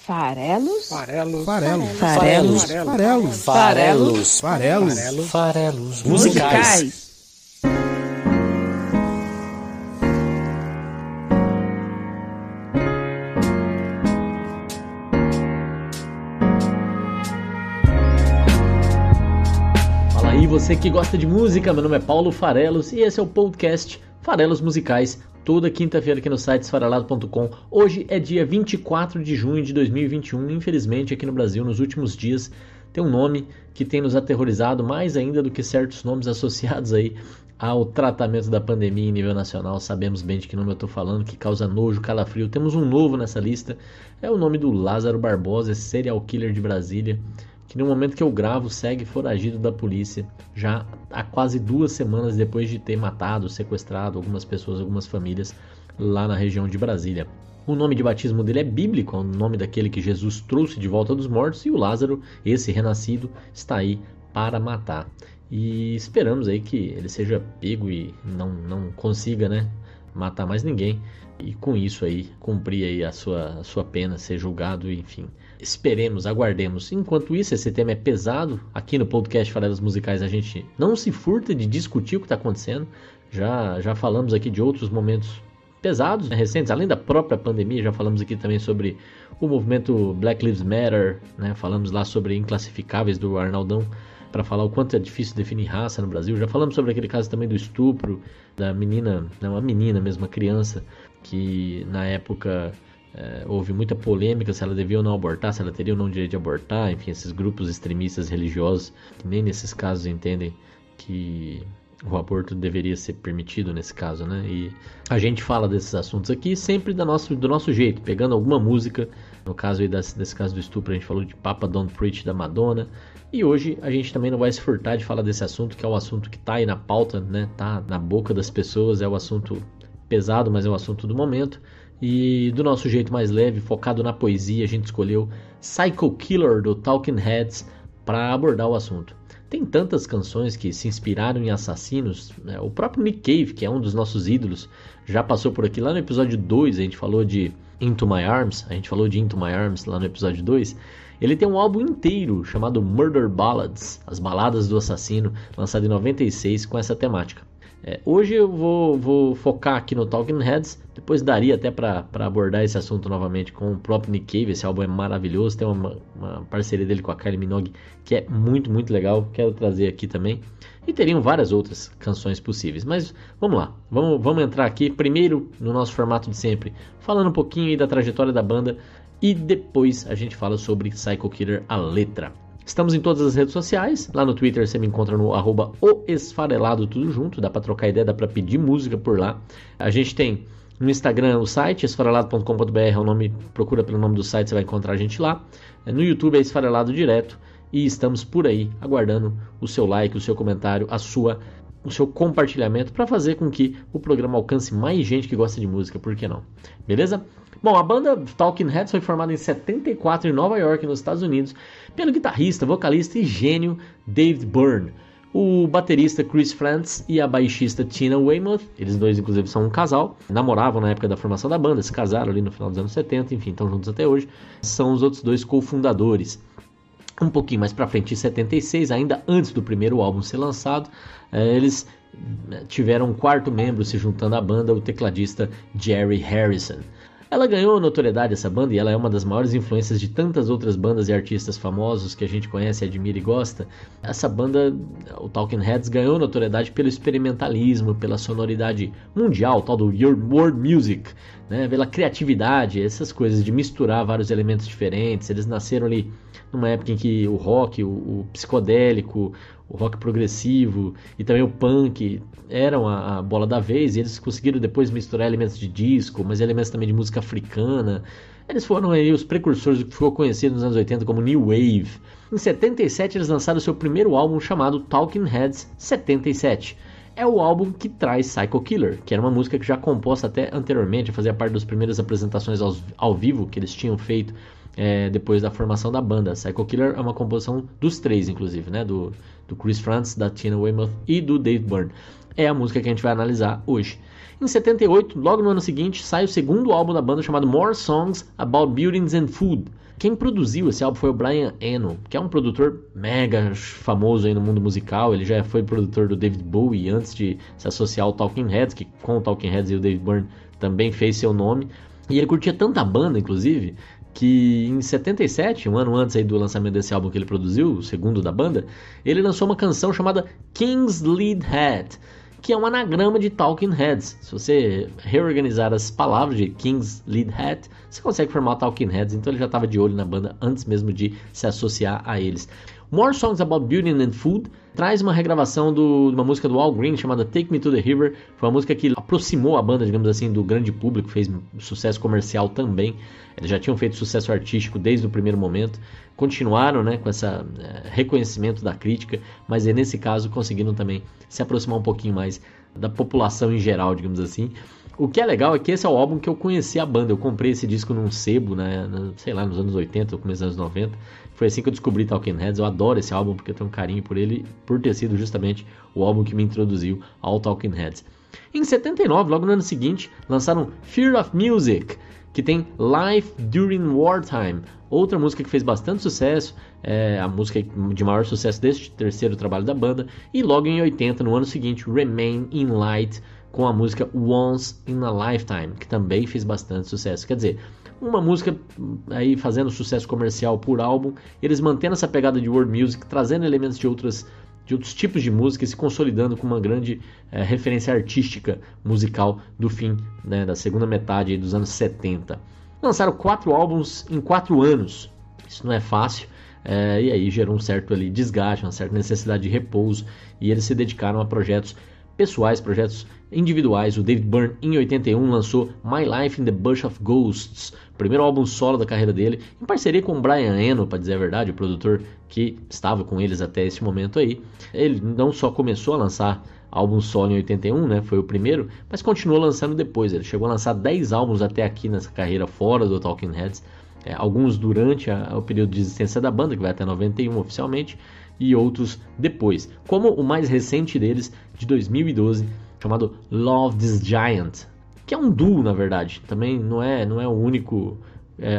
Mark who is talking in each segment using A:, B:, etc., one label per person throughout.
A: Farelos?
B: Farelos musicais.
C: Fala aí, você que gosta de música, meu nome é Paulo Farelos e esse é o podcast Farelos Musicais, toda quinta-feira aqui no site esfarelado.com. Hoje é dia 24 de junho de 2021, infelizmente aqui no Brasil, nos últimos dias, tem um nome que tem nos aterrorizado mais ainda do que certos nomes associados aí ao tratamento da pandemia em nível nacional. Sabemos bem de que nome eu estou falando, que causa nojo, calafrio. Temos um novo nessa lista, é o nome do Lázaro Barbosa, esse serial killer de Brasília, que no momento que eu gravo segue foragido da polícia, já há quase 2 semanas depois de ter matado, sequestrado algumas pessoas, algumas famílias lá na região de Brasília. O nome de batismo dele é bíblico, é o nome daquele que Jesus trouxe de volta dos mortos, e o Lázaro, esse renascido, está aí para matar. E esperamos aí que ele seja pego e não consiga, matar mais ninguém, e com isso aí cumprir aí a sua pena, ser julgado, enfim. Esperemos, aguardemos. Enquanto isso, esse tema é pesado. Aqui no podcast Farelos Musicais a gente não se furta de discutir o que está acontecendo. Já falamos aqui de outros momentos pesados, recentes, além da própria pandemia. Já falamos aqui também sobre o movimento Black Lives Matter, falamos lá sobre Inclassificáveis do Arnaldão, para falar o quanto é difícil definir raça no Brasil. Já falamos sobre aquele caso também do estupro da menina, não, a menina mesmo, a criança, que na época houve muita polêmica se ela devia ou não abortar, se ela teria ou não direito de abortar. Enfim, esses grupos extremistas religiosos que nem nesses casos entendem que o aborto deveria ser permitido nesse caso, E a gente fala desses assuntos aqui sempre do nosso jeito, pegando alguma música. No caso aí desse caso do estupro, a gente falou de Papa Don't Preach da Madonna. E hoje a gente também não vai se furtar de falar desse assunto, que é um assunto que tá aí na pauta, tá na boca das pessoas. É um assunto pesado, mas é um assunto do momento. E do nosso jeito mais leve, focado na poesia, a gente escolheu Psycho Killer do Talking Heads para abordar o assunto. Tem tantas canções que se inspiraram em assassinos, o próprio Nick Cave, que é um dos nossos ídolos, já passou por aqui. Lá no episódio 2 a gente falou de Into My Arms, lá no episódio 2. Ele tem um álbum inteiro chamado Murder Ballads, as baladas do assassino, lançado em 96 com essa temática. Hoje eu vou focar aqui no Talking Heads, depois daria até para abordar esse assunto novamente com o próprio Nick Cave. Esse álbum é maravilhoso, tem uma parceria dele com a Kylie Minogue que é muito, muito legal, quero trazer aqui também. E teriam várias outras canções possíveis, mas vamos lá, vamos entrar aqui primeiro no nosso formato de sempre, falando um pouquinho aí da trajetória da banda, e depois a gente fala sobre Psycho Killer, a letra. Estamos em todas as redes sociais. Lá no Twitter você me encontra no @oesfarelado, tudo junto. Dá pra trocar ideia, dá pra pedir música por lá. A gente tem no Instagram o site, esfarelado.com.br é o nome, procura pelo nome do site, você vai encontrar a gente lá. No YouTube é Esfarelado Direto. E estamos por aí, aguardando o seu like, o seu comentário, o seu compartilhamento, para fazer com que o programa alcance mais gente que gosta de música, por que não? Beleza? Bom, a banda Talking Heads foi formada em 74 em Nova York, nos Estados Unidos, pelo guitarrista, vocalista e gênio David Byrne, o baterista Chris Frantz e a baixista Tina Weymouth. Eles dois, inclusive, são um casal, namoravam na época da formação da banda, se casaram ali no final dos anos 70, enfim, estão juntos até hoje. São os outros dois cofundadores. Um pouquinho mais pra frente, em 76, ainda antes do primeiro álbum ser lançado, eles tiveram um quarto membro se juntando à banda, o tecladista Jerry Harrison. Ela ganhou notoriedade, essa banda, e ela é uma das maiores influências de tantas outras bandas e artistas famosos que a gente conhece, admira e gosta. Essa banda, o Talking Heads, ganhou notoriedade pelo experimentalismo, pela sonoridade mundial, tal do world music, pela criatividade, essas coisas de misturar vários elementos diferentes. Eles nasceram ali numa época em que o rock, o psicodélico, o rock progressivo e também o punk eram a bola da vez, e eles conseguiram depois misturar elementos de disco, mas elementos também de música africana. Eles foram aí os precursores do que ficou conhecido nos anos 80 como New Wave. Em 77 eles lançaram seu primeiro álbum chamado Talking Heads 77. É o álbum que traz Psycho Killer, que era uma música que já composta até anteriormente, fazia parte das primeiras apresentações ao vivo que eles tinham feito depois da formação da banda. Psycho Killer é uma composição dos três, inclusive, do Chris Frantz, da Tina Weymouth e do David Byrne. É a música que a gente vai analisar hoje. Em 78, logo no ano seguinte, sai o segundo álbum da banda chamado More Songs About Buildings and Food, Quem produziu esse álbum foi o Brian Eno, que é um produtor mega famoso aí no mundo musical. Ele já foi produtor do David Bowie antes de se associar ao Talking Heads, que com o Talking Heads e o David Byrne também fez seu nome. E ele curtia tanta banda, inclusive, que em 77, um ano antes aí do lançamento desse álbum que ele produziu, o segundo da banda, ele lançou uma canção chamada King's Lead Hat, que é um anagrama de Talking Heads. Se você reorganizar as palavras de King's Lead Hat, você consegue formar Talking Heads. Então ele já estava de olho na banda antes mesmo de se associar a eles. More Songs About Beauty and Food traz uma regravação de uma música do Al Green chamada Take Me to the River. Foi uma música que aproximou a banda, digamos assim, do grande público, fez sucesso comercial também. Eles já tinham feito sucesso artístico desde o primeiro momento, continuaram, né, com esse reconhecimento da crítica, mas nesse caso conseguiram também se aproximar um pouquinho mais da população em geral, digamos assim. O que é legal é que esse é o álbum que eu conheci a banda. Eu comprei esse disco num sebo, né, sei lá, nos anos 80, no começo dos anos 90. Foi assim que eu descobri Talking Heads. Eu adoro esse álbum porque eu tenho um carinho por ele, por ter sido justamente o álbum que me introduziu ao Talking Heads. Em 79, logo no ano seguinte, lançaram Fear of Music, que tem Life During Wartime, outra música que fez bastante sucesso, a música de maior sucesso deste terceiro trabalho da banda. E logo em 80, no ano seguinte, Remain in Light, com a música Once in a Lifetime, que também fez bastante sucesso. Quer dizer, uma música aí fazendo sucesso comercial por álbum, eles mantendo essa pegada de world music, trazendo elementos de outros tipos de música e se consolidando com uma grande referência artística musical do fim, né, da segunda metade aí dos anos 70. Lançaram 4 álbuns em 4 anos. Isso não é fácil. E aí gerou um certo ali desgaste, uma certa necessidade de repouso, e eles se dedicaram a projetos pessoais, projetos individuais. O David Byrne, em 81, lançou My Life in the Bush of Ghosts, primeiro álbum solo da carreira dele, em parceria com o Brian Eno, para dizer a verdade, o produtor que estava com eles até esse momento aí. Ele não só começou a lançar álbum solo em 81, né, foi o primeiro, mas continuou lançando depois. Ele chegou a lançar 10 álbuns até aqui nessa carreira fora do Talking Heads, alguns durante o período de existência da banda, que vai até 91 oficialmente, e outros depois, como o mais recente deles, de 2012, chamado Love This Giant, que é um duo, na verdade. Também não é o único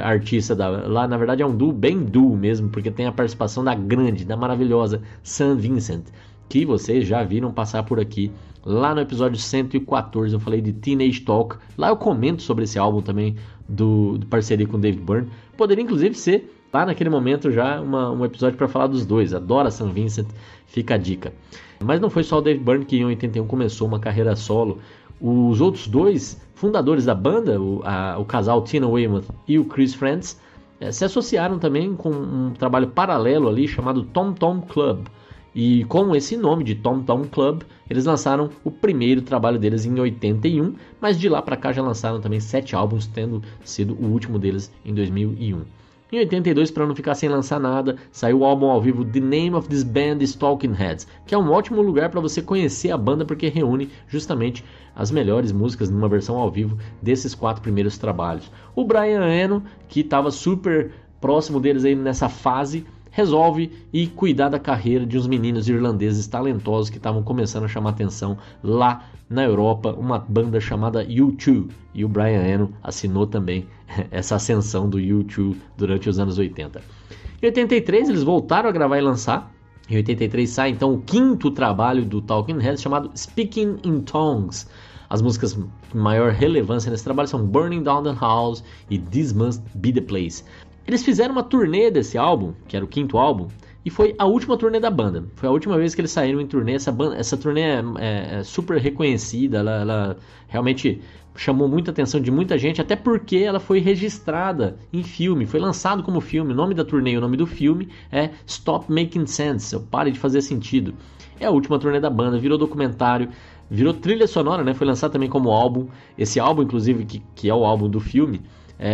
C: artista lá, na verdade é um duo, bem duo mesmo, porque tem a participação da grande, da maravilhosa Sam Vincent, que vocês já viram passar por aqui. Lá no episódio 114 eu falei de Teenage Talk, lá eu comento sobre esse álbum também, do parceria com David Byrne. Poderia inclusive ser, lá naquele momento, já um episódio para falar dos dois. Adoro a Sam Vincent, fica a dica. Mas não foi só o David Byrne que em 81 começou uma carreira solo. Os outros dois fundadores da banda, o casal Tina Weymouth e o Chris Frantz, se associaram também com um trabalho paralelo ali chamado Tom Tom Club. E com esse nome de Tom Tom Club, eles lançaram o primeiro trabalho deles em 81, mas de lá para cá já lançaram também 7 álbuns, tendo sido o último deles em 2001. Em 82, para não ficar sem lançar nada, saiu o álbum ao vivo The Name of This Band is Talking Heads, que é um ótimo lugar para você conhecer a banda, porque reúne justamente as melhores músicas numa versão ao vivo desses 4 primeiros trabalhos. O Brian Eno, que estava super próximo deles aí nessa fase, resolve ir cuidar da carreira de uns meninos irlandeses talentosos que estavam começando a chamar atenção lá na Europa, uma banda chamada U2, e o Brian Eno assinou também essa ascensão do U2 durante os anos 80. Em 83 eles voltaram a gravar e lançar. Em 83 sai então o 5º trabalho do Talking Heads, chamado Speaking in Tongues. As músicas de maior relevância nesse trabalho são Burning Down the House e This Must Be the Place. Eles fizeram uma turnê desse álbum, que era o 5º álbum, e foi a última turnê da banda. Foi a última vez que eles saíram em turnê. Essa turnê é super reconhecida, ela realmente chamou muita atenção de muita gente, até porque ela foi registrada em filme, foi lançado como filme. O nome da turnê e o nome do filme é Stop Making Sense, Pare de Fazer Sentido. É a última turnê da banda, virou documentário, virou trilha sonora, né? Foi lançado também como álbum. Esse álbum, inclusive, que é o álbum do filme,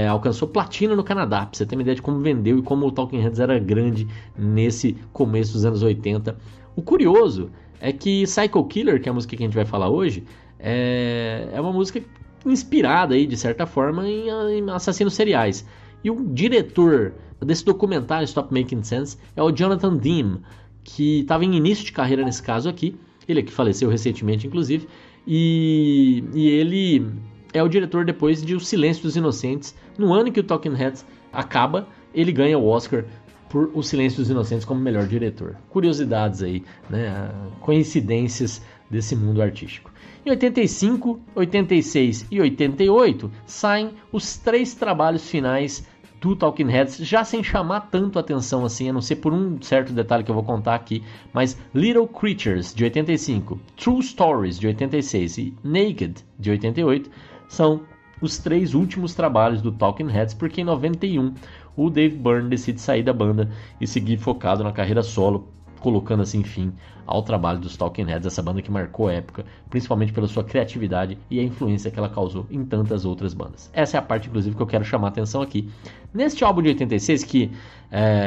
C: alcançou platina no Canadá, pra você ter uma ideia de como vendeu e como o Talking Heads era grande nesse começo dos anos 80. O curioso é que Psycho Killer, que é a música que a gente vai falar hoje, é uma música inspirada aí, de certa forma, em assassinos seriais. E o diretor desse documentário Stop Making Sense é o Jonathan Demme, que estava em início de carreira nesse caso aqui. Ele que faleceu recentemente, inclusive, e ele é o diretor depois de O Silêncio dos Inocentes, no ano em que o Talking Heads acaba, ele ganha o Oscar por O Silêncio dos Inocentes como melhor diretor. Curiosidades aí, né? Coincidências desse mundo artístico. Em 85, 86 e 88 saem os 3 trabalhos finais do Talking Heads, já sem chamar tanto atenção assim, a não ser por um certo detalhe que eu vou contar aqui, mas Little Creatures, de 85, True Stories, de 86 e Naked, de 88, são os 3 últimos trabalhos do Talking Heads, porque em 91 o Dave Byrne decide sair da banda e seguir focado na carreira solo, colocando assim fim ao trabalho dos Talking Heads, essa banda que marcou a época, principalmente pela sua criatividade e a influência que ela causou em tantas outras bandas. Essa é a parte, inclusive, que eu quero chamar a atenção aqui. Neste álbum de 86, que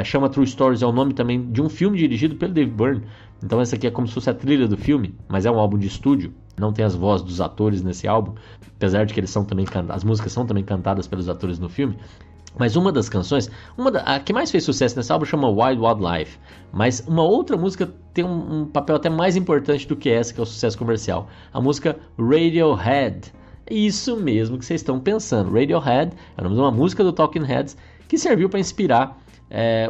C: chama True Stories, é o nome também de um filme dirigido pelo Dave Byrne, então essa aqui é como se fosse a trilha do filme, mas é um álbum de estúdio, não tem as vozes dos atores nesse álbum, apesar de que eles são também as músicas são também cantadas pelos atores no filme. Mas uma das canções, a que mais fez sucesso nesse álbum chama Wild Wild Life. Mas uma outra música tem um papel até mais importante do que essa, que é o sucesso comercial. A música Radiohead. Isso mesmo que vocês estão pensando. Radiohead é o nome de uma música do Talking Heads que serviu para inspirar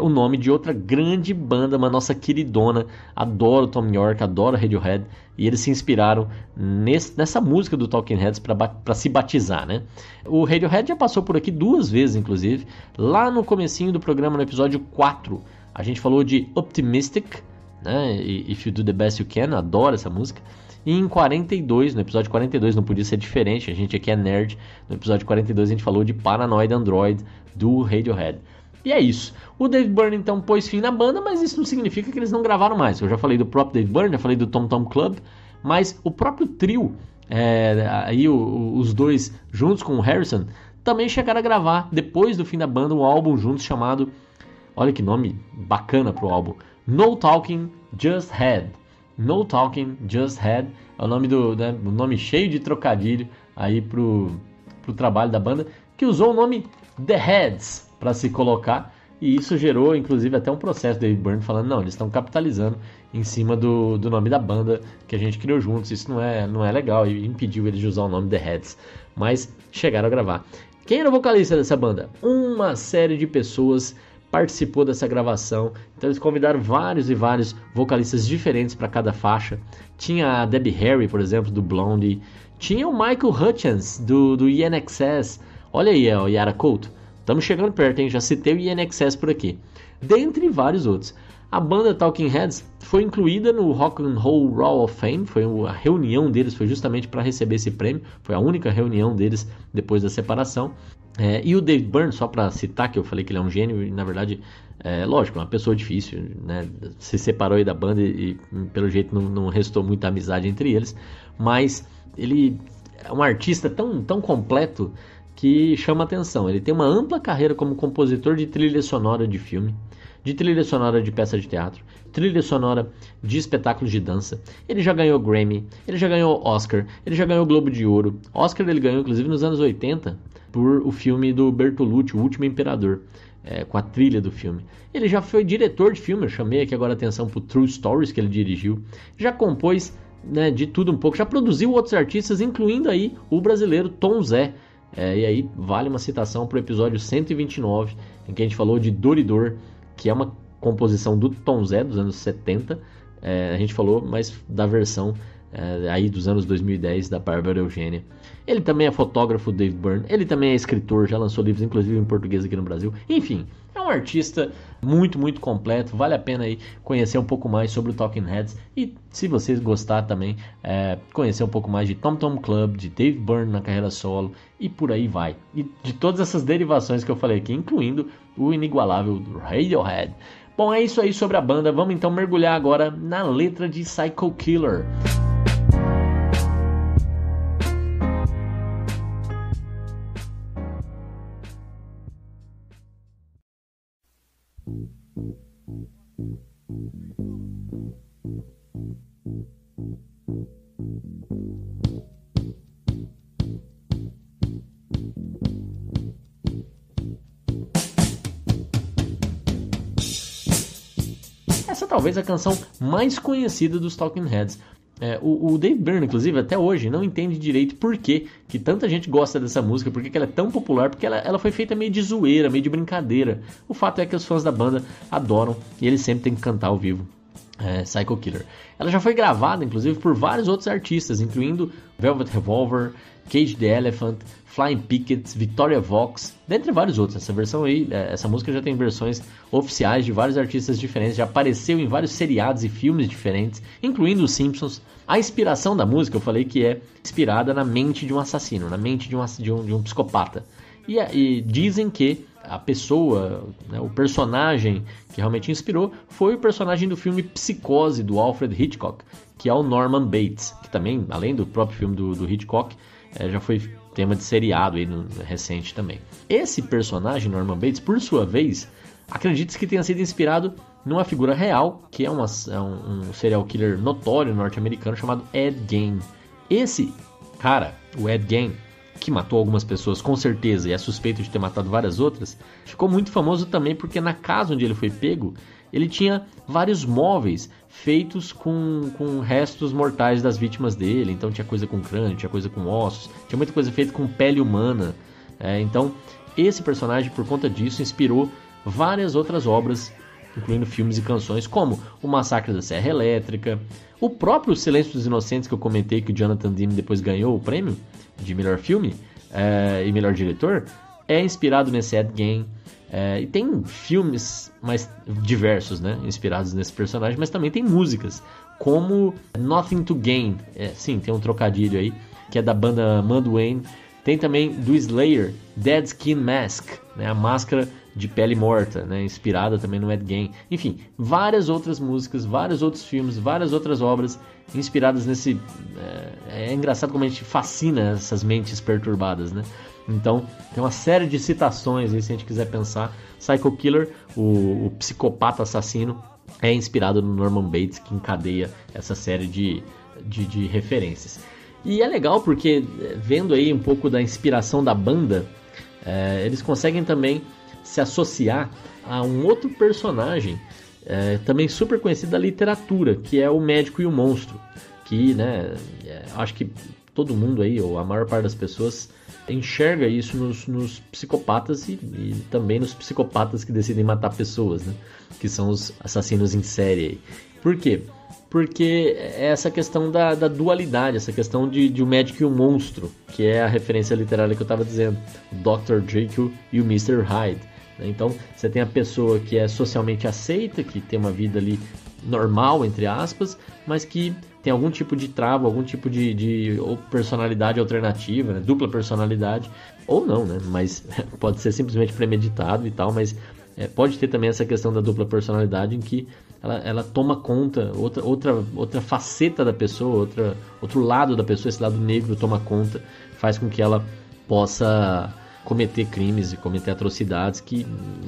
C: o nome de outra grande banda, uma nossa queridona. Adoro Thom Yorke, adoro Radiohead. E eles se inspiraram nessa música do Talking Heads para se batizar, né? O Radiohead já passou por aqui 2 vezes, inclusive. Lá no comecinho do programa, no episódio 4, a gente falou de Optimistic, né? If You Do The Best You Can, adoro essa música. E em 42, no episódio 42, não podia ser diferente, a gente aqui é nerd. No episódio 42 a gente falou de Paranoid Android, do Radiohead. E é isso. O Dave Byrne então pôs fim na banda, mas isso não significa que eles não gravaram mais. Eu já falei do próprio Dave Byrne, já falei do Tom Tom Club, mas o próprio trio, aí os dois juntos com o Harrison, também chegaram a gravar, depois do fim da banda, um álbum juntos chamado, olha que nome bacana pro álbum, No Talking, Just Head. No Talking, Just Head é o nome um nome cheio de trocadilho aí pro trabalho da banda, que usou o nome The Heads para se colocar, e isso gerou inclusive até um processo do Dave Byrne falando, não, eles estão capitalizando em cima do nome da banda que a gente criou juntos, isso não é legal, e impediu eles de usar o nome The Heads, mas chegaram a gravar. Quem era o vocalista dessa banda? Uma série de pessoas participou dessa gravação, então eles convidaram vários e vários vocalistas diferentes para cada faixa. Tinha a Debbie Harry, por exemplo, do Blondie, tinha o Michael Hutchence do INXS, olha aí, o Yara Couto. Estamos chegando perto, hein? Já citei o INXS por aqui. Dentre vários outros. A banda Talking Heads foi incluída no Rock and Roll Hall of Fame. A reunião deles foi justamente para receber esse prêmio. Foi a única reunião deles depois da separação. E o Dave Byrne, só para citar que eu falei que ele é um gênio, e na verdade, lógico, é uma pessoa difícil, né? Se separou aí da banda e pelo jeito não restou muita amizade entre eles. Mas ele é um artista tão completo que chama atenção. Ele tem uma ampla carreira como compositor de trilha sonora de filme, de trilha sonora de peça de teatro, trilha sonora de espetáculos de dança. Ele já ganhou Grammy, ele já ganhou Oscar, ele já ganhou Globo de Ouro. Oscar ele ganhou inclusive nos anos 80 por o filme do Bertolucci, O Último Imperador, com a trilha do filme. Ele já foi diretor de filme, eu chamei aqui agora a atenção para o True Stories que ele dirigiu. Já compôs, né, de tudo um pouco, já produziu outros artistas, incluindo aí o brasileiro Tom Zé. E aí vale uma citação para o episódio 129, em que a gente falou de Dor e Dor, que é uma composição do Tom Zé dos anos 70. A gente falou, mas da versão aí dos anos 2010 da Bárbara Eugênia. Ele também é fotógrafo, Dave Byrne. Ele também é escritor, já lançou livros inclusive em português aqui no Brasil. Enfim, é um artista muito, muito completo. Vale a pena aí conhecer um pouco mais sobre o Talking Heads. E se vocês gostar também, conhecer um pouco mais de Tom Tom Club, de Dave Byrne na carreira solo e por aí vai. E de todas essas derivações que eu falei aqui, incluindo o inigualável Radiohead. Bom, é isso aí sobre a banda. Vamos então mergulhar agora na letra de Psycho Killer. Essa talvez a canção mais conhecida dos Talking Heads. O Dave Byrne, inclusive, até hoje não entende direito por que tanta gente gosta dessa música, por que ela é tão popular, porque ela foi feita meio de zoeira, meio de brincadeira. O fato é que os fãs da banda adoram e eles sempre têm que cantar ao vivo. Psycho Killer. Ela já foi gravada, inclusive, por vários outros artistas, incluindo Velvet Revolver, Cage the Elephant, Flying Pickets, Victoria Vox, dentre vários outros. Essa versão aí, essa música já tem versões oficiais de vários artistas diferentes, já apareceu em vários seriados e filmes diferentes, incluindo Os Simpsons. A inspiração da música, eu falei que é inspirada na mente de um assassino, na mente de um psicopata. E dizem que a pessoa, né, o personagem que realmente inspirou foi o personagem do filme Psicose, do Alfred Hitchcock, que é o Norman Bates, que também, além do próprio filme do Hitchcock, já foi tema de seriado aí recente também. Esse personagem, Norman Bates, por sua vez, acredita-se que tenha sido inspirado numa figura real, que é um serial killer notório norte-americano chamado Ed Gein. Esse cara, o Ed Gein, que matou algumas pessoas com certeza e é suspeito de ter matado várias outras, ficou muito famoso também porque na casa onde ele foi pego, ele tinha vários móveis feitos com restos mortais das vítimas dele. Então tinha coisa com crânio, tinha coisa com ossos, tinha muita coisa feita com pele humana. Então esse personagem, por conta disso, inspirou várias outras obras, incluindo filmes e canções como O Massacre da Serra Elétrica, o próprio Silêncio dos Inocentes, que eu comentei que o Jonathan Demme depois ganhou o prêmio de melhor filme e melhor diretor, é inspirado nesse Ed Gein. E tem filmes mais diversos, né, inspirados nesse personagem, mas também tem músicas, como Nothing to Gain, sim, tem um trocadilho aí, que é da banda Mudvayne. Tem também do Slayer, Dead Skin Mask, né, a máscara de pele morta, né, inspirada também no Ed Gein. Enfim, várias outras músicas, vários outros filmes, várias outras obras inspiradas nesse... É engraçado como a gente fascina essas mentes perturbadas, né? Então, tem uma série de citações aí, se a gente quiser pensar. Psycho Killer, o psicopata assassino, é inspirado no Norman Bates, que encadeia essa série de referências. E é legal porque, vendo aí um pouco da inspiração da banda, eles conseguem também se associar a um outro personagem também super conhecido da literatura, que é o Médico e o Monstro, que, né, acho que todo mundo aí, ou a maior parte das pessoas, enxerga isso nos psicopatas e também nos psicopatas que decidem matar pessoas, né, que são os assassinos em série. Por quê? Porque é essa questão da dualidade, essa questão de um médico e um monstro, que é a referência literária que eu estava dizendo, o Dr. Jekyll e o Mr. Hyde. Então você tem a pessoa que é socialmente aceita, que tem uma vida ali normal, entre aspas, mas que tem algum tipo de trava, algum tipo de personalidade alternativa, né? Dupla personalidade, ou não, né? Mas pode ser simplesmente premeditado e tal, mas pode ter também essa questão da dupla personalidade em que ela toma conta, outra faceta da pessoa, outro lado da pessoa, esse lado negro toma conta, faz com que ela possa cometer crimes e cometer atrocidades que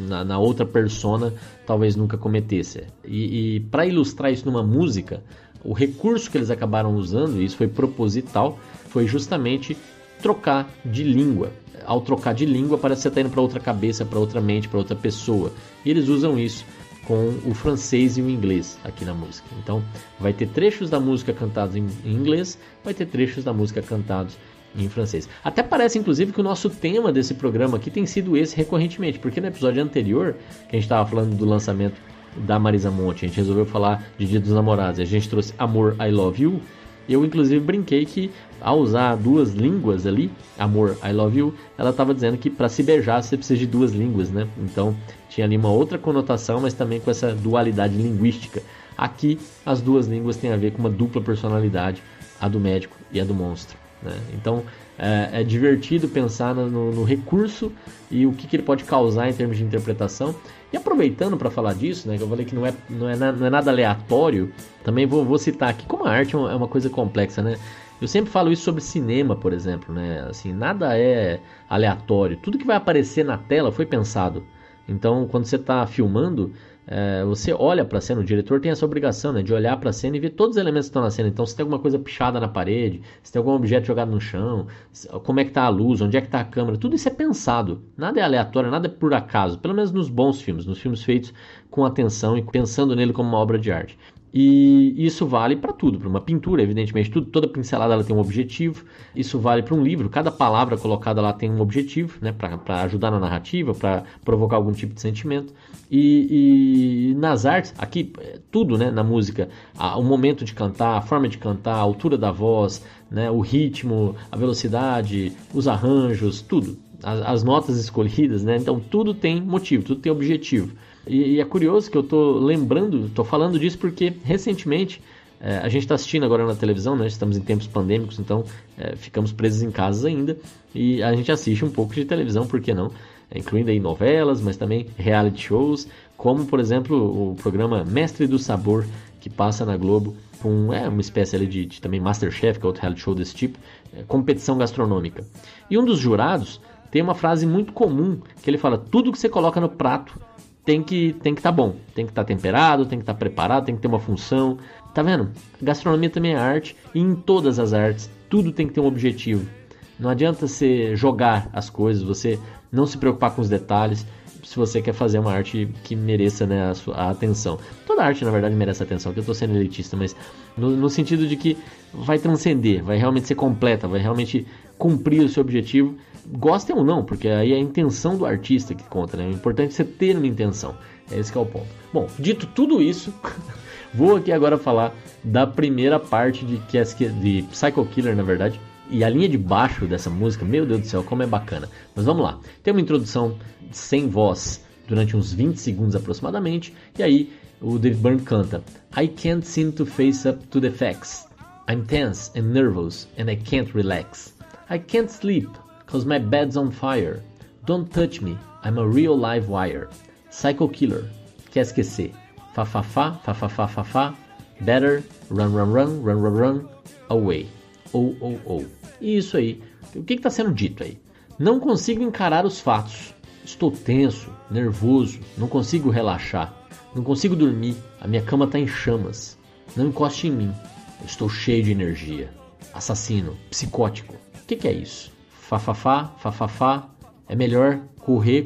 C: na outra persona talvez nunca cometesse. E para ilustrar isso numa música, o recurso que eles acabaram usando, e isso foi proposital, foi justamente trocar de língua. Ao trocar de língua, parece que você está indo para outra cabeça, para outra mente, para outra pessoa. E eles usam isso com o francês e o inglês aqui na música. Então vai ter trechos da música cantados em inglês, vai ter trechos da música cantados em francês. Até parece, inclusive, que o nosso tema desse programa aqui tem sido esse recorrentemente, porque no episódio anterior, que a gente estava falando do lançamento da Marisa Monte, a gente resolveu falar de Dia dos Namorados, e a gente trouxe Amor, I Love You. Eu, inclusive, brinquei que, ao usar duas línguas ali, Amor, I Love You, ela estava dizendo que para se beijar você precisa de duas línguas, né? Então, tinha ali uma outra conotação, mas também com essa dualidade linguística. Aqui, as duas línguas têm a ver com uma dupla personalidade, a do médico e a do monstro, né? Então, é divertido pensar no recurso e o que ele pode causar em termos de interpretação. E aproveitando para falar disso, né, que eu falei que não é nada aleatório, também vou citar aqui como a arte é uma coisa complexa, né? Eu sempre falo isso sobre cinema, por exemplo, né? Assim, nada é aleatório. Tudo que vai aparecer na tela foi pensado. Então, quando você está filmando, você olha para a cena, o diretor tem essa obrigação, né, de olhar para a cena e ver todos os elementos que estão na cena. Então, se tem alguma coisa pichada na parede, se tem algum objeto jogado no chão, como é que está a luz, onde é que está a câmera, tudo isso é pensado. Nada é aleatório, nada é por acaso, pelo menos nos bons filmes, nos filmes feitos com atenção e pensando nele como uma obra de arte. E isso vale para tudo, para uma pintura, evidentemente, toda pincelada ela tem um objetivo. Isso vale para um livro, cada palavra colocada lá tem um objetivo, né, para ajudar na narrativa, para provocar algum tipo de sentimento. E nas artes, aqui, tudo, né, na música, o momento de cantar, a forma de cantar, a altura da voz, né, o ritmo, a velocidade, os arranjos, tudo. As notas escolhidas, né, então tudo tem motivo, tudo tem objetivo. E é curioso que eu tô falando disso porque recentemente a gente está assistindo agora na televisão, né? Estamos em tempos pandêmicos, então ficamos presos em casa ainda e a gente assiste um pouco de televisão, por que não? Incluindo aí novelas, mas também reality shows, como por exemplo o programa Mestre do Sabor, que passa na Globo, com uma espécie ali de também Masterchef, que é outro reality show desse tipo, competição gastronômica. E um dos jurados tem uma frase muito comum, que ele fala: tudo que você coloca no prato tem que estar bom, tem que estar temperado, tem que estar preparado, tem que ter uma função. Tá vendo? Gastronomia também é arte, e em todas as artes tudo tem que ter um objetivo. Não adianta você jogar as coisas, você não se preocupar com os detalhes, se você quer fazer uma arte que mereça, né, a atenção. Toda arte, na verdade, merece atenção, que eu estou sendo elitista, mas no sentido de que vai transcender, vai realmente ser completa, vai realmente cumprir o seu objetivo. Gostem ou não, porque aí é a intenção do artista que conta, né? O importante é você ter uma intenção. É esse que é o ponto. Bom, dito tudo isso, vou aqui agora falar da primeira parte de Psycho Killer, na verdade. E a linha de baixo dessa música, meu Deus do céu, como é bacana. Mas vamos lá. Tem uma introdução sem voz durante uns 20 segundos aproximadamente. E aí o David Byrne canta: I can't seem to face up to the facts. I'm tense and nervous and I can't relax. I can't sleep cause my bed's on fire. Don't touch me, I'm a real live wire. Psycho Killer, quer esquecer? Fa fa fa, fa fa fa fa fa. Better, run run run, run run run, away. Oh oh oh. E isso aí, o que está sendo dito aí? Não consigo encarar os fatos. Estou tenso, nervoso, não consigo relaxar. Não consigo dormir, a minha cama está em chamas. Não encoste em mim, eu estou cheio de energia. Assassino, psicótico. O que é isso? Fafafá, fafafá, é melhor correr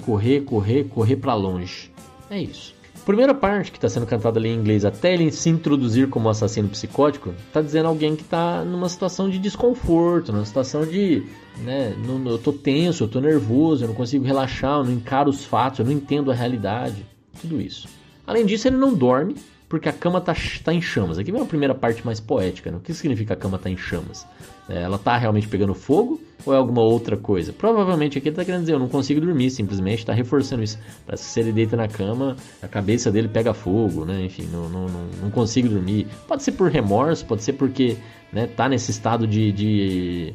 C: pra longe. É isso. Primeira parte que está sendo cantada ali em inglês, até ele se introduzir como assassino psicótico, está dizendo alguém que está numa situação de desconforto, numa situação de, né, eu tô tenso, eu tô nervoso, eu não consigo relaxar, eu não encaro os fatos, eu não entendo a realidade, tudo isso. Além disso, ele não dorme, porque a cama tá em chamas. Aqui vem a primeira parte mais poética, né? O que significa a cama tá em chamas? Ela tá realmente pegando fogo ou é alguma outra coisa? Provavelmente aqui ele tá querendo dizer: eu não consigo dormir, simplesmente tá reforçando isso. Parece que se ele deita na cama, a cabeça dele pega fogo, né? Enfim, não consigo dormir. Pode ser por remorso, pode ser porque, né, tá nesse estado de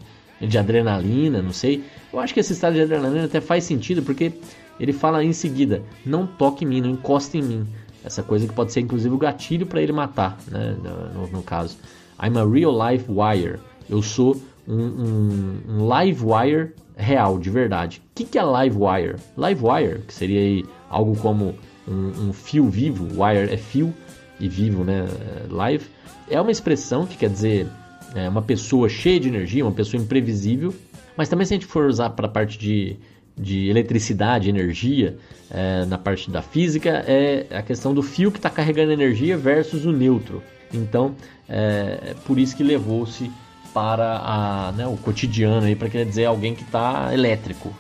C: adrenalina, não sei. Eu acho que esse estado de adrenalina até faz sentido, porque ele fala em seguida: não toque em mim, não encoste em mim. Essa coisa que pode ser inclusive o gatilho para ele matar, né? No caso. I'm a real live wire. Eu sou um live wire real, de verdade. O que é live wire? Live wire, que seria aí algo como um fio vivo. Wire é fio e vivo, né? Live. É uma expressão que quer dizer uma pessoa cheia de energia, uma pessoa imprevisível. Mas também, se a gente for usar para a parte de eletricidade, energia, na parte da física, é a questão do fio que está carregando energia versus o neutro. Então, é por isso que levou-se para o cotidiano, para querer dizer alguém que está elétrico,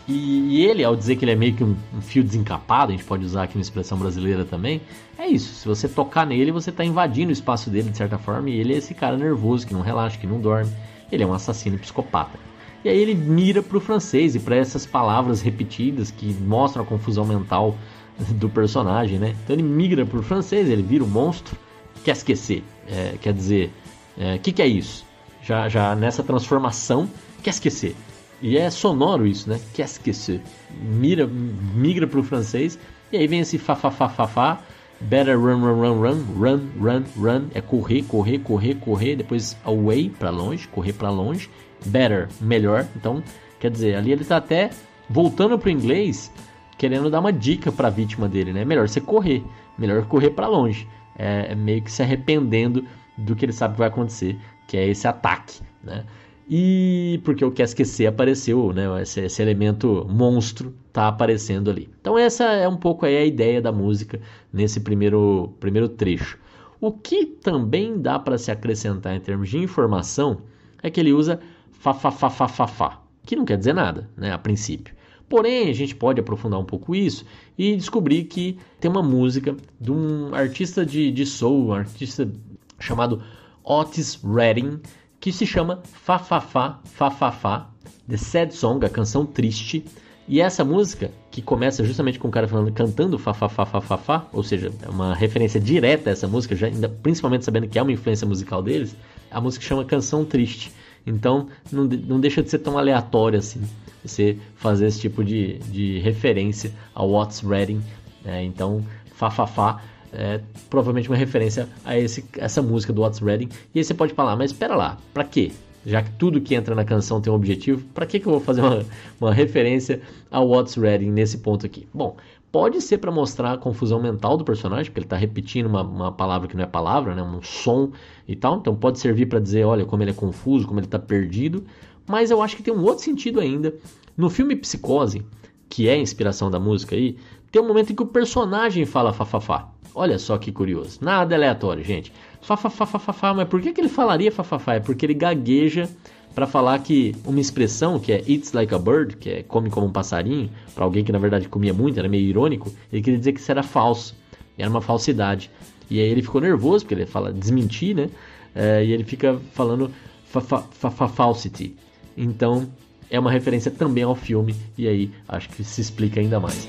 C: E ele, ao dizer que ele é meio que um fio desencapado, a gente pode usar aqui uma expressão brasileira também, é isso: se você tocar nele, você está invadindo o espaço dele de certa forma, e ele é esse cara nervoso, que não relaxa, que não dorme. Ele é um assassino psicopata. E aí ele mira para o francês e para essas palavras repetidas que mostram a confusão mental do personagem, né? Então ele migra para o francês, ele vira um monstro, quer esquecer, quer dizer, que é isso? Já nessa transformação, quer esquecer. E é sonoro isso, né? Quer esquecer. Migra para o francês, e aí vem esse fa, better run, é correr, depois away, para longe, correr para longe. Better, melhor. Então, quer dizer, ali ele está até voltando para o inglês, querendo dar uma dica para a vítima dele, né? Melhor você correr para longe. Meio que se arrependendo do que ele sabe que vai acontecer, que é esse ataque, né? e porque o Quer Esquecer apareceu, né? Esse elemento monstro tá aparecendo ali. Então essa é um pouco aí a ideia da música nesse primeiro trecho. O que também dá para se acrescentar em termos de informação é que ele usa fa, que não quer dizer nada, né, a princípio. Porém, a gente pode aprofundar um pouco isso e descobrir que tem uma música de um artista de soul, um artista chamado Otis Redding, que se chama Fa, The Sad Song, a canção triste. E essa música, que começa justamente com o cara cantando fa, ou seja, é uma referência direta a essa música, já, principalmente sabendo que é uma influência musical deles, a música chama Canção Triste. Então, não deixa de ser tão aleatório assim, você fazer esse tipo de referência ao Otis Redding. Então, fa é provavelmente uma referência a essa música do Otis Redding. E aí você pode falar, mas espera lá, pra quê? Já que tudo que entra na canção tem um objetivo, pra que eu vou fazer uma referência ao Otis Redding nesse ponto aqui? Bom, pode ser para mostrar a confusão mental do personagem, porque ele está repetindo uma palavra que não é palavra, né? Um som e tal. Então pode servir para dizer, olha, como ele é confuso, como ele está perdido. Mas eu acho que tem um outro sentido ainda. No filme Psicose, que é a inspiração da música aí, tem um momento em que o personagem fala fa. Olha só que curioso. Nada aleatório, gente. Fa, mas por que ele falaria fa? É porque ele gagueja para falar que uma expressão que é eats like a bird, que é come como um passarinho, para alguém que na verdade comia muito, era meio irônico, ele queria dizer que isso era falso, era uma falsidade. E aí ele ficou nervoso, porque ele fala desmentir, né? E ele fica falando falsity. Então é uma referência também ao filme, e aí acho que se explica ainda mais.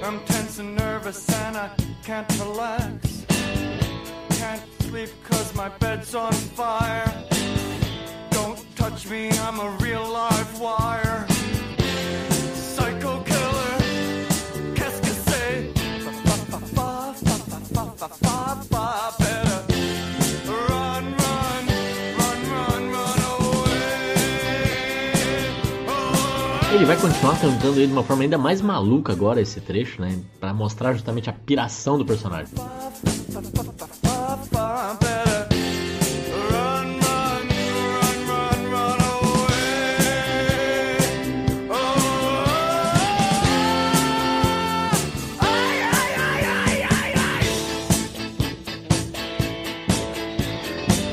A: I'm tense and nervous and I can't relax. Can't sleep cause my bed's on fire. Don't touch me, I'm a real live wire. Psycho killer, qu'est-ce que c'est? Better run away.
C: Ele vai continuar cantando ele de uma forma ainda mais maluca agora, esse trecho, né? Pra mostrar justamente a piração do personagem.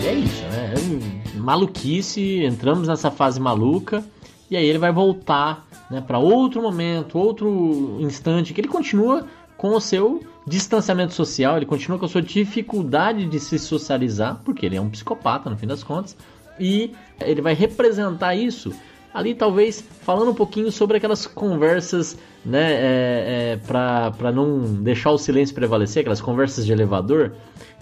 C: E é isso, né? Maluquice, entramos nessa fase maluca. E aí ele vai voltar, né, para outro momento, outro instante, que ele continua com o seu distanciamento social, ele continua com a sua dificuldade de se socializar, porque ele é um psicopata no fim das contas, e ele vai representar isso ali, talvez falando um pouquinho sobre aquelas conversas, né, para não deixar o silêncio prevalecer, aquelas conversas de elevador.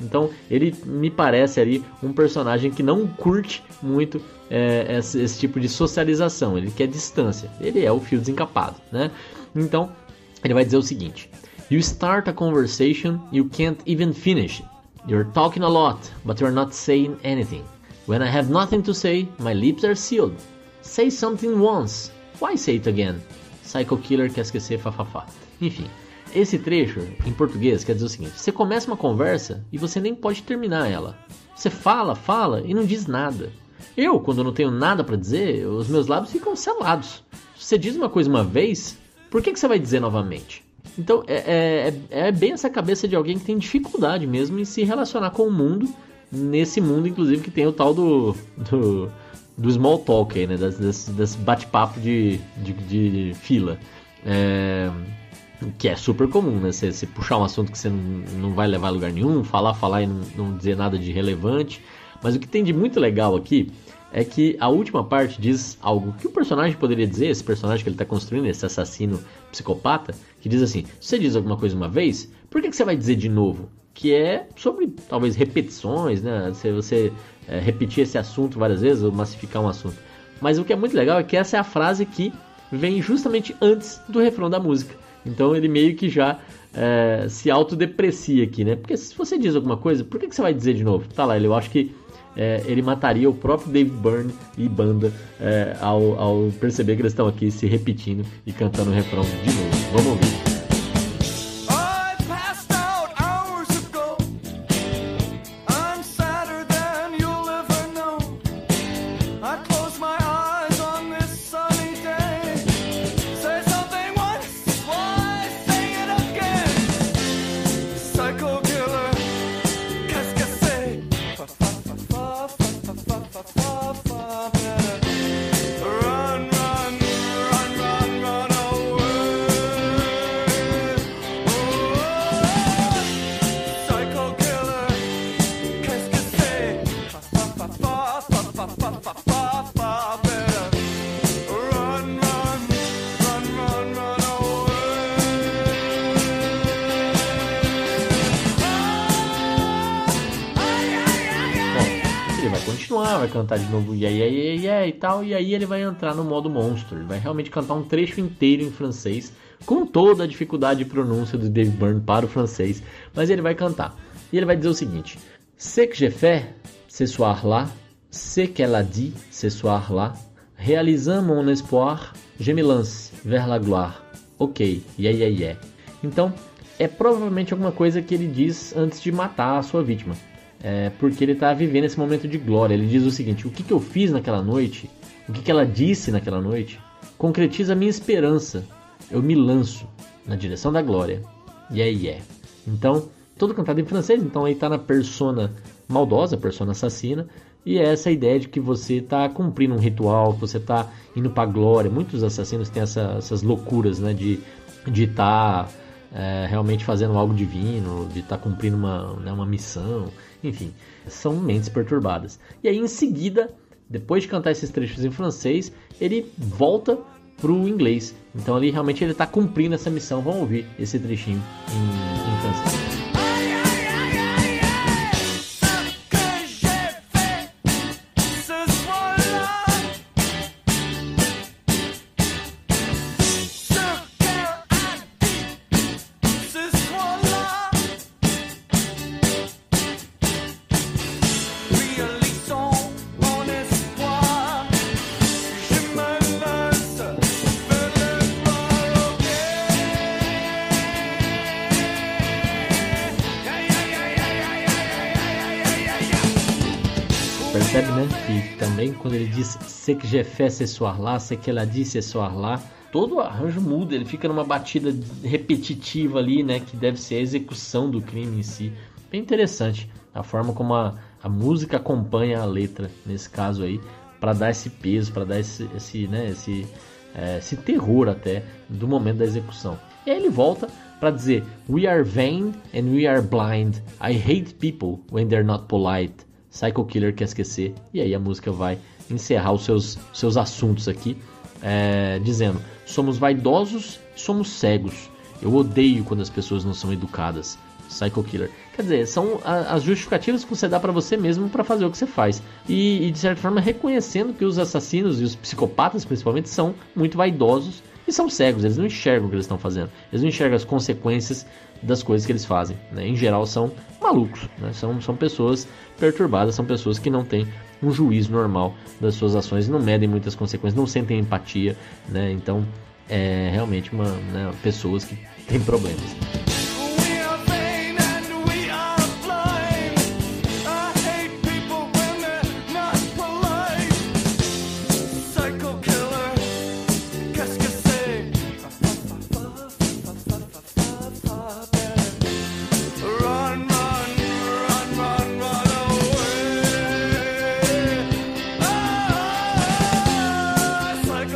C: Então ele me parece ali um personagem que não curte muito esse tipo de socialização, ele quer distância, ele é o fio desencapado, né? Então ele vai dizer o seguinte: You start a conversation, you can't even finish it. You're talking a lot, but you're not saying anything. When I have nothing to say, my lips are sealed. Say something once, why say it again? Psycho killer quer esquecer fa. Enfim, esse trecho em português quer dizer o seguinte: você começa uma conversa e você nem pode terminar ela. Você fala e não diz nada. Eu, quando não tenho nada para dizer, os meus lábios ficam selados. Se você diz uma coisa uma vez, por que você vai dizer novamente? Então é bem essa cabeça de alguém que tem dificuldade mesmo em se relacionar com o mundo, nesse mundo inclusive que tem o tal do small talk aí, né? Desse bate-papo de fila. Que é super comum, né? Você puxar um assunto que você não vai levar a lugar nenhum, falar e não dizer nada de relevante. Mas o que tem de muito legal aqui é que a última parte diz algo que o personagem poderia dizer, esse personagem que ele está construindo, esse assassino psicopata, que diz assim: se você diz alguma coisa uma vez, por que você vai dizer de novo? Que é sobre, talvez, repetições, né? Se você repetir esse assunto várias vezes ou massificar um assunto. Mas o que é muito legal é que essa é a frase que vem justamente antes do refrão da música. Então ele meio que já se autodeprecia aqui, né? Porque se você diz alguma coisa, por que você vai dizer de novo? Tá lá, eu acho que ele mataria o próprio David Byrne e banda ao perceber que eles estão aqui se repetindo e cantando o refrão de novo. Vamos ouvir. ele vai continuar, vai cantar de novo yeah, e tal, e aí ele vai entrar no modo monstro. Ele vai realmente cantar um trecho inteiro em francês, com toda a dificuldade de pronúncia do Dave Byrne para o francês, mas ele vai cantar. E ele vai dizer o seguinte: Ce que j'ai fait ce soir-là, ce qu'elle a dit ce soir-là, réalisant mon espoir, je me lance vers la gloire. Ok, yeah. Então, é provavelmente alguma coisa que ele diz antes de matar a sua vítima. Porque ele está vivendo esse momento de glória. Ele diz o seguinte: o que eu fiz naquela noite, o que ela disse naquela noite, concretiza a minha esperança. Eu me lanço na direção da glória. Yeah. Então, todo cantado em francês, então aí está na persona maldosa, persona assassina. E é essa ideia de que você está cumprindo um ritual, que você está indo para a glória. Muitos assassinos têm essas loucuras, né, de estar realmente fazendo algo divino, de estar cumprindo uma missão. Enfim, são mentes perturbadas. E aí, em seguida, depois de cantar esses trechos em francês, ele volta pro inglês. Então, ali realmente ele está cumprindo essa missão. Vamos ouvir esse trechinho em francês. Percebe, né? Que também quando ele diz ce que j'ai fait ce soir-là, ce qu'elle a dit ce soir-là, todo o arranjo muda, ele fica numa batida repetitiva ali, né? Que deve ser a execução do crime em si. Bem interessante a forma como a música acompanha a letra, nesse caso aí, para dar esse peso, para dar esse terror até do momento da execução. E aí ele volta para dizer: We are vain and we are blind. I hate people when they're not polite. Psycho Killer quer esquecer. E aí a música vai encerrar os seus assuntos aqui, dizendo: somos vaidosos, somos cegos. Eu odeio quando as pessoas não são educadas. Psycho Killer. Quer dizer, são as justificativas que você dá pra você mesmo pra fazer o que você faz. E de certa forma reconhecendo que os assassinos e os psicopatas principalmente são muito vaidosos e são cegos. Eles não enxergam o que eles estão fazendo. Eles não enxergam as consequências das coisas que eles fazem, né? Em geral são malucos, né? São pessoas perturbadas, são pessoas que não têm um juízo normal das suas ações, não medem muitas consequências, não sentem empatia, né? Então é realmente pessoas que têm problemas.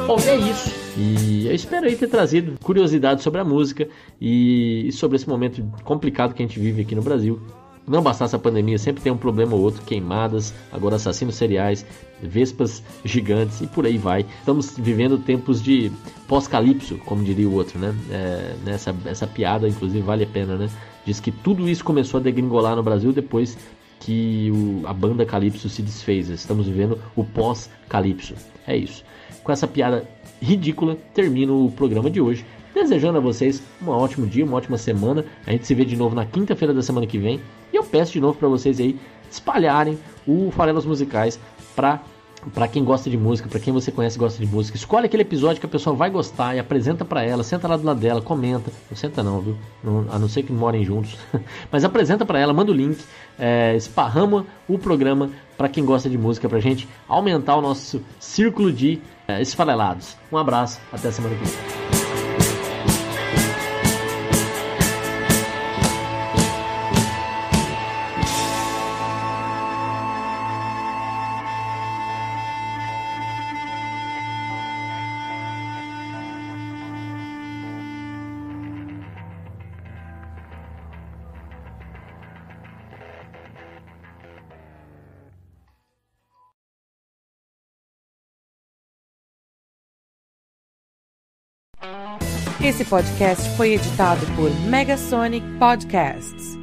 C: Bom, é isso. E eu espero aí ter trazido curiosidade sobre a música e sobre esse momento complicado que a gente vive aqui no Brasil. Não bastasse a pandemia, sempre tem um problema ou outro, queimadas, agora assassinos seriais, vespas gigantes e por aí vai. Estamos vivendo tempos de pós-calipso, como diria o outro, né? Essa piada, inclusive, vale a pena, né? Diz que tudo isso começou a degringolar no Brasil depois que a banda Calypso se desfez. Estamos vivendo o pós-calipso. É isso. Com essa piada ridícula, termino o programa de hoje, desejando a vocês um ótimo dia, uma ótima semana. A gente se vê de novo na quinta-feira da semana que vem. E eu peço de novo para vocês aí espalharem o Farelas Musicais para quem gosta de música, para quem você conhece e gosta de música. Escolhe aquele episódio que a pessoa vai gostar e apresenta para ela, senta lá do lado dela, comenta. Não senta não, viu? A não ser que morem juntos. Mas apresenta para ela, manda o link, esparrama o programa para quem gosta de música, pra gente aumentar o nosso círculo de esfarelados. Um abraço, até a semana que vem.
D: Esse podcast foi editado por Megasonic Podcasts.